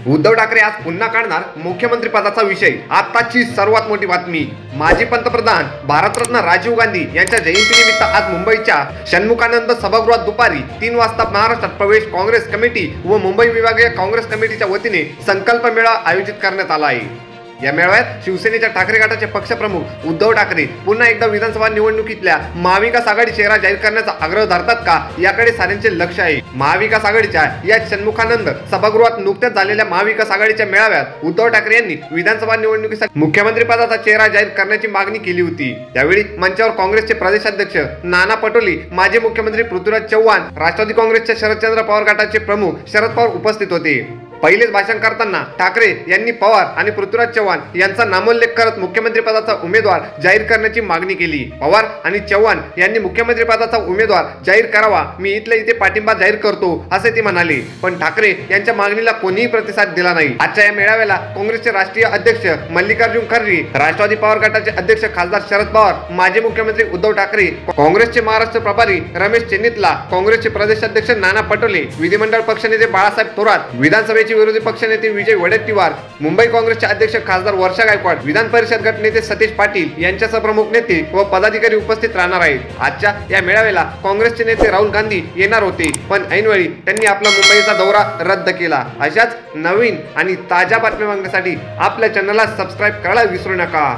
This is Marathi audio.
उद्धव ठाकरे आज पुन्हा काढणार मुख्यमंत्री पदाचा विषय। आताची सर्वात मोठी बातमी, माजी पंतप्रधान भारतरत्न राजीव गांधी यांच्या जयंतीनिमित्त आज मुंबईच्या षण्मुखानंद सभागृहात दुपारी 3 वाजता महाराष्ट्र प्रदेश काँग्रेस कमिटी व मुंबई विभागीय काँग्रेस कमिटीच्या वतीने संकल्प मेळावा आयोजित करण्यात आला आहे। या मेळाव्यात शिवसेनेच्या ठाकरे गटाचे पक्षप्रमुख उद्धव ठाकरे पुन्हा एकदा विधानसभा निवडणुकीतल्या महाविकास आघाडी चेहरा जाहीर करण्याचा आग्रह धरतात का, याकडे साऱ्यांचे लक्ष आहे। महाविकास आघाडीच्या या षण्मुखानंद सभागृहात नुकत्याच झालेल्या महाविकास आघाडीच्या मेळाव्यात उद्धव ठाकरे यांनी विधानसभा निवडणुकीसाठी मुख्यमंत्री पदाचा चेहरा जाहीर करण्याची मागणी केली होती। त्यावेळी मंचावर काँग्रेसचे प्रदेशाध्यक्ष नाना पटोले, माजी मुख्यमंत्री पृथ्वीराज चव्हाण, राष्ट्रवादी काँग्रेसच्या शरदचंद्र पवार गटाचे प्रमुख शरद पवार उपस्थित होते। पहिलेच भाषण करताना ठाकरे यांनी पवार आणि पृथ्वीराज चव्हाण यांचा नामोल्लेख करत मुख्यमंत्री पदाचा उमेदवार जाहीर करण्याची मागणी केली। पवार आणि चव्हाण यांनी मुख्यमंत्री पदाचा उमेदवार जाहीर करावा, मी इथल्या इथे पाठिंबा जाहीर करतो असे ते म्हणाले। पण ठाकरे यांच्या मागणीला कोणीही प्रतिसाद दिला नाही। आजच्या या मेळाव्याला काँग्रेसचे राष्ट्रीय अध्यक्ष मल्लिकार्जुन खरगे, राष्ट्रवादी पवार गटाचे अध्यक्ष खासदार शरद पवार, माजी मुख्यमंत्री उद्धव ठाकरे, काँग्रेसचे महाराष्ट्र प्रभारी रमेश चेन्नितला, काँग्रेसचे प्रदेशाध्यक्ष नाना पटोले, विधिमंडळ पक्षनेते बाळासाहेब थोरात, विधानसभेचे विरोधी पक्षनेते विजय वडेट्टीवार, मुंबई काँग्रेसचे अध्यक्ष खासदार वर्षा गायकवाड, विधान परिषद गटनेते सतीश पाटील यांच्यासह प्रमुख नेते व पदाधिकारी उपस्थित राहणार आहेत। आजच्या या मेळाव्याला काँग्रेसचे नेते राहुल गांधी येणार होते, पण ऐनवेळी त्यांनी आपला मुंबईचा दौरा रद्द केला। अशाच नवीन आणि ताज्या बातम्या बघण्यासाठी आपल्या चॅनलला सबस्क्राईब करायला विसरू नका।